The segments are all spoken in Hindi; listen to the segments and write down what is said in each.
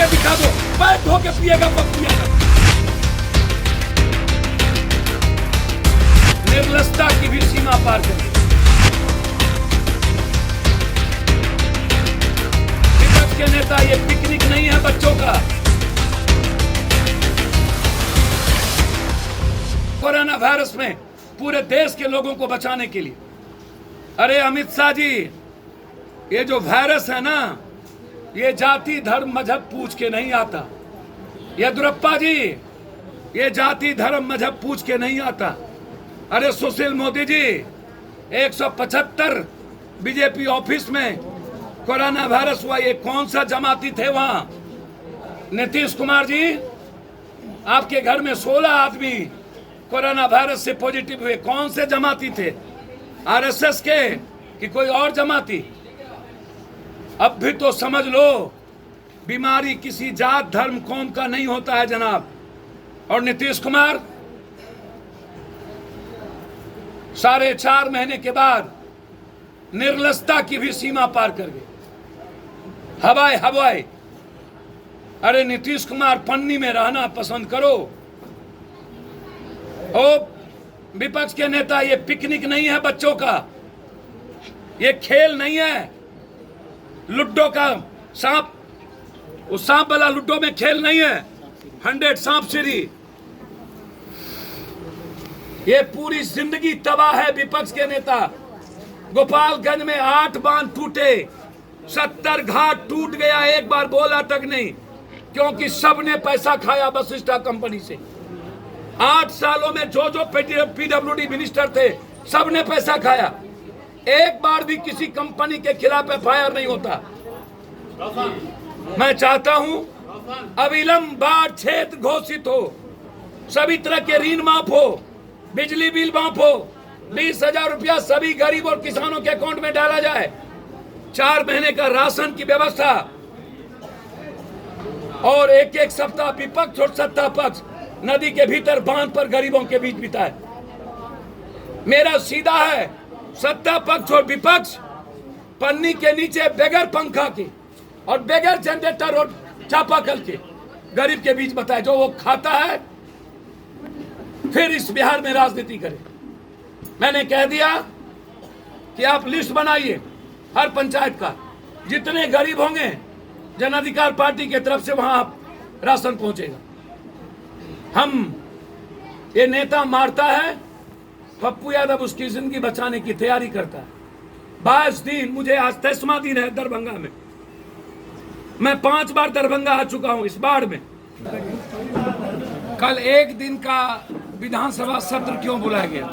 दिखा दो, पैर धो के पिएगा पप्पू यादव। निर्लजता की भी सीमा पार कर गए। विपक्ष के नेता, ये पिकनिक नहीं है बच्चों का। कोरोना वायरस में पूरे देश के लोगों को बचाने के लिए, अरे अमित शाह जी, ये जो वायरस है ना, ये जाति धर्म मजहब पूछ के नहीं आता। येदियुरप्पा जी, ये जाति धर्म मजहब पूछ के नहीं आता। अरे सुशील मोदी जी, 175 बीजेपी ऑफिस में कोरोना वायरस हुआ, ये कौन सा जमाती थे वहां? नीतीश कुमार जी, आपके घर में 16 आदमी कोरोना वायरस से पॉजिटिव हुए, कौन से जमाती थे? आरएसएस के कि कोई और जमाती? अब भी तो समझ लो, बीमारी किसी जात धर्म कौम का नहीं होता है जनाब। और नीतीश कुमार 4.5 महीने के बाद निर्लजता की भी सीमा पार कर गए। हवाई अरे नीतीश कुमार, पन्नी में रहना पसंद करो। ओ विपक्ष के नेता, ये पिकनिक नहीं है बच्चों का, ये खेल नहीं है। लुड्डो का सांप, उस सांप वाला लुड्डो में खेल नहीं है। 100 सांप सीढ़ी, ये पूरी जिंदगी तबाह है विपक्ष के नेता। गोपालगंज में 8 बांध टूटे, 70 घाट टूट गया, एक बार बोला तक नहीं, क्योंकि सबने पैसा खाया वशिष्ठा कंपनी से। 8 सालों में जो पीडब्ल्यूडी मिनिस्टर थे, सबने पैसा खाया। एक बार भी किसी कंपनी के खिलाफ एफआईआर नहीं होता। मैं चाहता हूं अविलंब बाढ़ क्षेत्र घोषित हो, सभी तरह के ऋण माफ हो, बिजली बिल माफ हो, 20,000 रुपया सभी गरीब और किसानों के अकाउंट में डाला जाए, 4 महीने का राशन की व्यवस्था, और एक सप्ताह विपक्ष और सत्ता पक्ष नदी के भीतर बांध पर गरीबों के बीच बिताए। मेरा सीधा है, सत्ता पक्ष और विपक्ष पन्नी के नीचे बगैर पंखा के और बगैर जनरेटर और चापाकल के गरीब के बीच बताए, जो वो खाता है फिर इस बिहार में राजनीति करे। मैंने कह दिया कि आप लिस्ट बनाइए हर पंचायत का, जितने गरीब होंगे जन अधिकार पार्टी की तरफ से वहां राशन पहुंचेगा। हम ये नेता मारता है, पप्पू यादव उसकी जिंदगी बचाने की तैयारी करता है। 22 दिन, मुझे आज 23वां दिन है दरभंगा में। मैं 5 बार दरभंगा आ चुका हूं इस बाढ़ में। कल 1 दिन का विधानसभा सत्र क्यों बुलाया गया?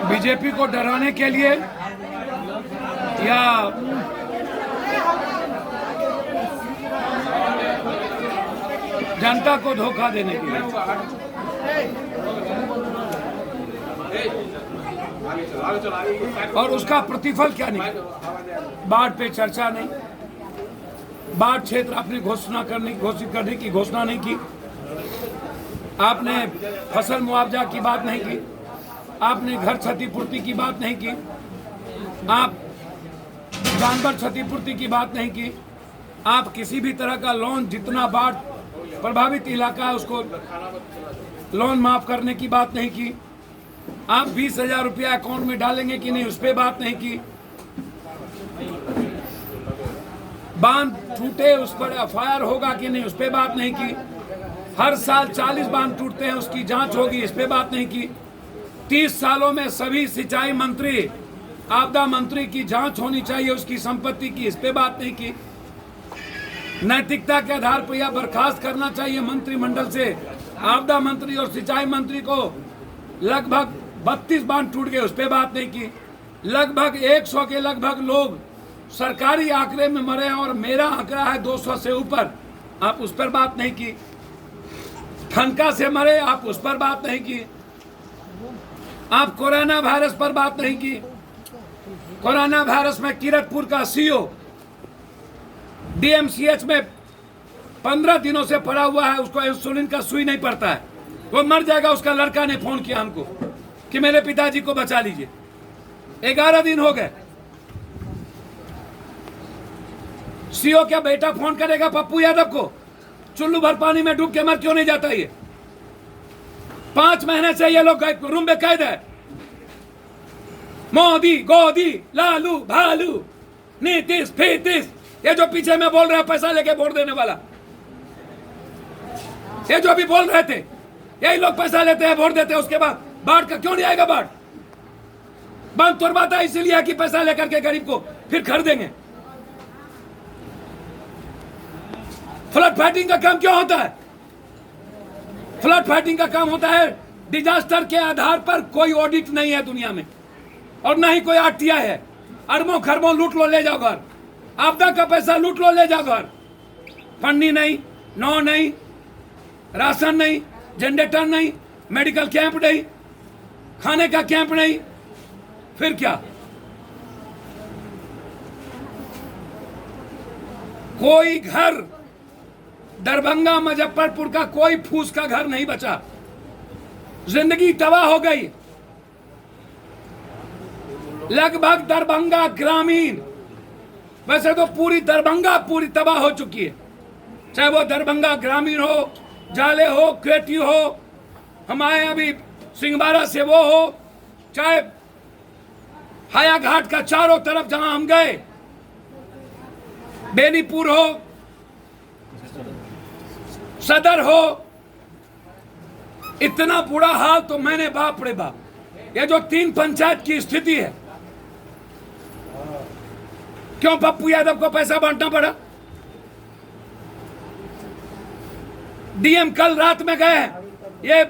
बीजेपी को डराने के लिए या जनता को धोखा देने के लिए? और उसका प्रतिफल क्या निकला? बाढ़ पे चर्चा नहीं, बाढ़ क्षेत्र आपने घोषित करने की घोषणा नहीं की, आपने फसल मुआवजा की बात नहीं की, आपने घर क्षतिपूर्ति की बात नहीं की, आप जानवर क्षतिपूर्ति की बात नहीं की, आप किसी भी तरह का लोन, जितना बाढ़ प्रभावित इलाका है उसको लोन माफ करने की बात नहीं की, आप 20,000 रुपया अकाउंट में डालेंगे कि नहीं उस पर बात नहीं की, बांध टूटे उस पर एफआईआर होगा कि नहीं उस पर बात नहीं की, हर साल 40 बांध टूटते हैं उसकी जांच होगी इस पे बात नहीं की, 30 सालों में सभी सिंचाई मंत्री, आपदा मंत्री की जांच होनी चाहिए उसकी संपत्ति की, इस पे बात नहीं की, नैतिकता के आधार पर यह बर्खास्त करना चाहिए मंत्रिमंडल से आपदा मंत्री और सिंचाई मंत्री को। लगभग 32 बांध टूट गए उस पर बात नहीं की, लगभग 100 के लगभग लोग सरकारी आंकड़े में मरे हैं और मेरा आंकड़ा है 200 से ऊपर, आप उस पर बात नहीं की, ठनका से मरे आप उस पर बात नहीं की, आप कोरोना वायरस पर बात नहीं की। कोरोना वायरस में किरतपुर का सीओ डीएमसीएच में 15 दिनों से पड़ा हुआ है, उसको इंसुलिन का सुई नहीं पड़ता है, वो मर जाएगा। उसका लड़का ने फोन किया हमको कि मेरे पिताजी को बचा लीजिए। 11 दिन हो गए। सीओ क्या बेटा फोन करेगा पप्पू यादव को? चुल्लू भर पानी में डूब के मर क्यों नहीं जाता ये? 5 महीने से ये लोग रूम में कैद है। मोदी गोदी लालू भालू नीतीश फीतीश, ये जो पीछे में बोल रहे हैं पैसा लेके वोट देने वाला, ये जो भी बोल रहे थे, यही लोग पैसा लेते हैं वोट देते हैं। उसके बाद बाढ़ का क्यों नहीं आएगा? बाढ़ बांध तोड़वाता है इसीलिए कि पैसा लेकर के गरीब को फिर खरीदेंगे। फ्लड फाइटिंग का काम क्यों होता है? फ्लड फाइटिंग का काम होता है डिजास्टर के आधार पर। कोई ऑडिट नहीं है दुनिया में और ना ही कोई आरटीआई है। अरबों खरबों लूट लो ले जाओ घर, आपदा का पैसा लूट लो ले जाओ घर। पन्नी नहीं, नौ नहीं, राशन नहीं, जनरेटर नहीं, मेडिकल कैंप नहीं, खाने का कैंप नहीं, फिर क्या? कोई घर दरभंगा मुजफ्फरपुर का कोई फूस का घर नहीं बचा। जिंदगी तबाह हो गई। लगभग दरभंगा ग्रामीण, वैसे तो पूरी दरभंगा पूरी तबाह हो चुकी है, चाहे वो दरभंगा ग्रामीण हो, जाले हो, क्वेटी हो, हमारे अभी सिंहबारा से वो हो, चाहे हाया घाट का चारों तरफ जहां हम गए, बेनीपुर हो, सदर हो, इतना बुरा हाल तो मैंने बाप रे बाप। ये जो 3 पंचायत की स्थिति है, क्यों पप्पू यादव को पैसा बांटना पड़ा? डीएम कल रात में गए हैं, ये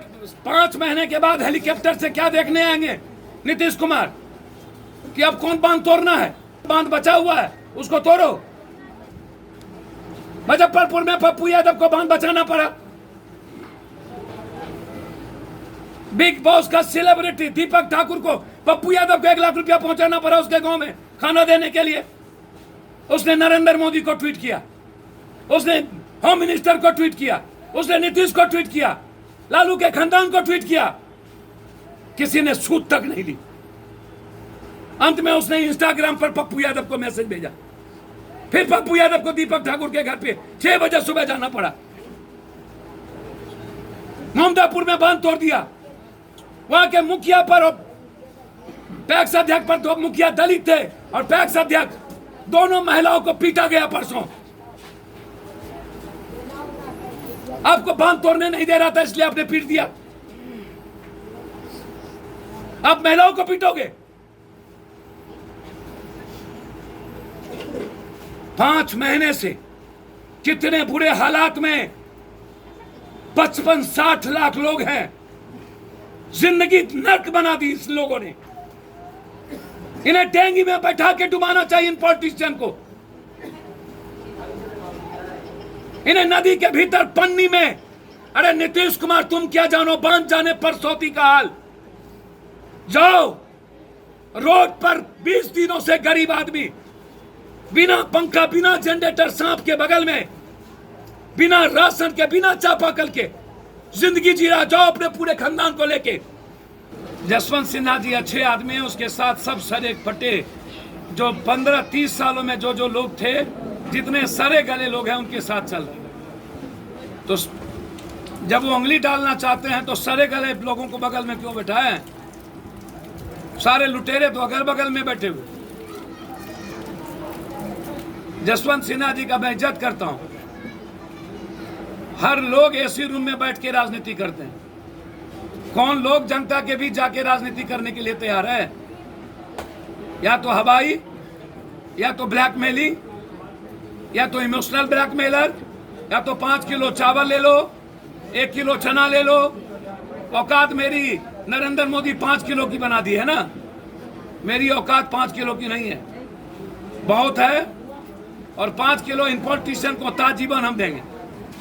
5 महीने के बाद हेलीकॉप्टर से क्या देखने आएंगे नीतीश कुमार कि अब कौन बांध तोड़ना है। बांध बचा हुआ है उसको तोड़ो। मुजफ्फरपुर में पप्पू यादव को बांध बचाना पड़ा। बिग बॉस का सेलिब्रिटी दीपक ठाकुर को पप्पू यादव को 1 लाख रुपया पहुंचाना पड़ा उसके गांव में खाना देने के लिए। उसने नरेंद्र मोदी को ट्वीट किया, उसने होम मिनिस्टर को ट्वीट किया, उसने नीतीश को ट्वीट किया, लालू के खानदान को ट्वीट किया। किसी ने सूद तक नहीं ली। अंत में उसने इंस्टाग्राम पर पप्पू यादव को मैसेज भेजा। फिर पप्पू यादव को दीपक ठाकुर के घर पे 6 बजे सुबह जाना पड़ा। ममतापुर में बांध तोड़ दिया। वहां के मुखिया पर और पैक्स अध्यक्ष पर, 2 मुखिया दलित थे और पैक्स अध्यक्ष, दोनों महिलाओं को पीटा गया परसों। आपको बांध तोड़ने नहीं दे रहा था इसलिए आपने पीट दिया। आप महिलाओं को पीटोगे। 5 महीने से कितने बुरे हालात में 55-60 लाख लोग हैं। जिंदगी नर्क बना दी इस लोगों ने। इन्हें टैंगी में बैठा के डुबाना चाहिए इन पॉलिटिशियन को। इन्हें नदी के भीतर पन्नी में। अरे नीतीश कुमार तुम क्या जानो बांध जाने पर सौती का हाल। जाओ रोड पर 20 दिनों से गरीब आदमी बिना पंखा, बिना जनरेटर, सांप के बगल में, बिना राशन के, बिना चापाकल के जिंदगी जी रहा। जाओ अपने पूरे खानदान को लेके। जसवंत सिन्हा जी अच्छे आदमी हैं, उसके साथ सब सरे फटे जो 15-30 सालों में जो लोग थे, जितने सरे गले लोग हैं उनके साथ चल रहे। तो जब वो उंगली डालना चाहते हैं तो सरे गले लोगों को बगल में क्यों बैठाए? सारे लुटेरे तो अगल बगल में बैठे हुए। जसवंत सिन्हा जी का मैं इज्जत करता हूं। हर लोग एसी रूम में बैठ के राजनीति करते हैं। कौन लोग जनता के बीच जाके राजनीति करने के लिए तैयार है? या तो हवाई, या तो ब्लैकमेलिंग, या तो इमोशनल ब्लैकमेलर, या तो 5 किलो चावल ले लो, 1 किलो चना ले लो। औकात मेरी नरेंद्र मोदी 5 किलो की बना दी है ना, मेरी औकात 5 किलो की नहीं है, बहुत है। और 5 किलो इन पॉलिटिशियन को ताजीवन हम देंगे।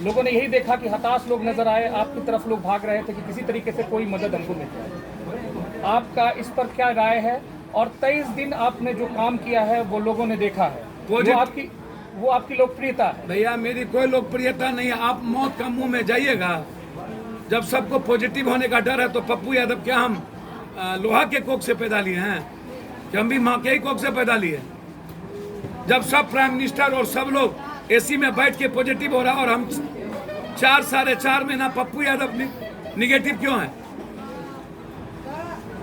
लोगों ने यही देखा कि हताश लोग नजर आए, आपकी तरफ लोग भाग रहे थे कि किसी तरीके से कोई मदद हमको मिल जाए। आपका इस पर क्या राय है? और 23 दिन आपने जो काम किया है वो लोगों ने देखा है, वो आपकी लोकप्रियता है। भैया मेरी कोई लोकप्रियता नहीं है। आप मौत का मुंह में जाइएगा। जब सबको पॉजिटिव होने का डर है तो पप्पू यादव क्या हम लोहा के कोख से पैदा लिए हैं कि हम भी माँ के ही कोख से पैदा लिए? जब सब प्राइम मिनिस्टर और सब लोग एसी में बैठ के पॉजिटिव हो रहा और हम 4 साढ़े 4 महीना पप्पू यादव निगेटिव क्यों है?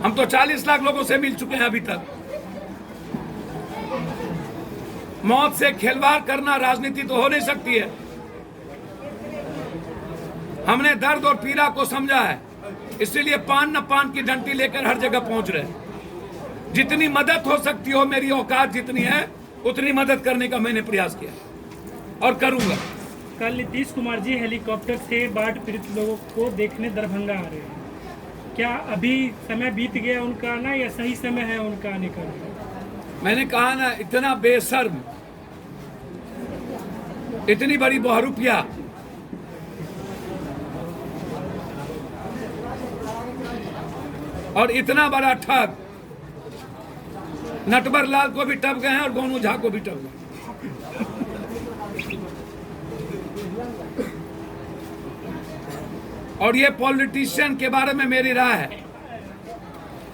हम तो 40 लाख लोगों से मिल चुके हैं अभी तक। मौत से खिलवाड़ करना राजनीति तो हो नहीं सकती है। हमने दर्द और पीड़ा को समझा है, इसीलिए पान न पान की डंडी लेकर हर जगह पहुंच रहे हैं। जितनी मदद हो सकती हो, मेरी औकात जितनी है उतनी मदद करने का मैंने प्रयास किया और करूंगा। कल नीतीश कुमार जी हेलीकॉप्टर से बाढ़ पीड़ित लोगों को देखने दरभंगा आ रहे हैं, क्या अभी समय बीत गया उनका आना या सही समय है उनका आने का? मैंने कहा ना, इतना बेशर्म, इतनी बड़ी बहुरूपिया, और इतना बड़ा ठग, नटवर लाल को भी टप गए हैं और गोनू झा को भी टप गए। और ये पॉलिटिशियन के बारे में मेरी राय है,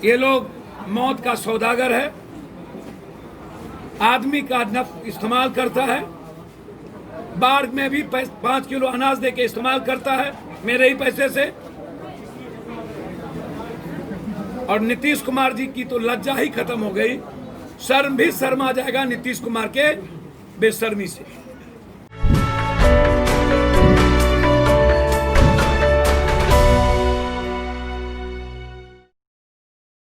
ये लोग मौत का सौदागर है, आदमी का इस्तेमाल करता है, बाढ़ में भी 5 किलो अनाज दे के इस्तेमाल करता है मेरे ही पैसे से। और नीतीश कुमार जी की तो लज्जा ही खत्म हो गई, शर्म भी शर्मा जाएगा नीतीश कुमार के बेशर्मी से।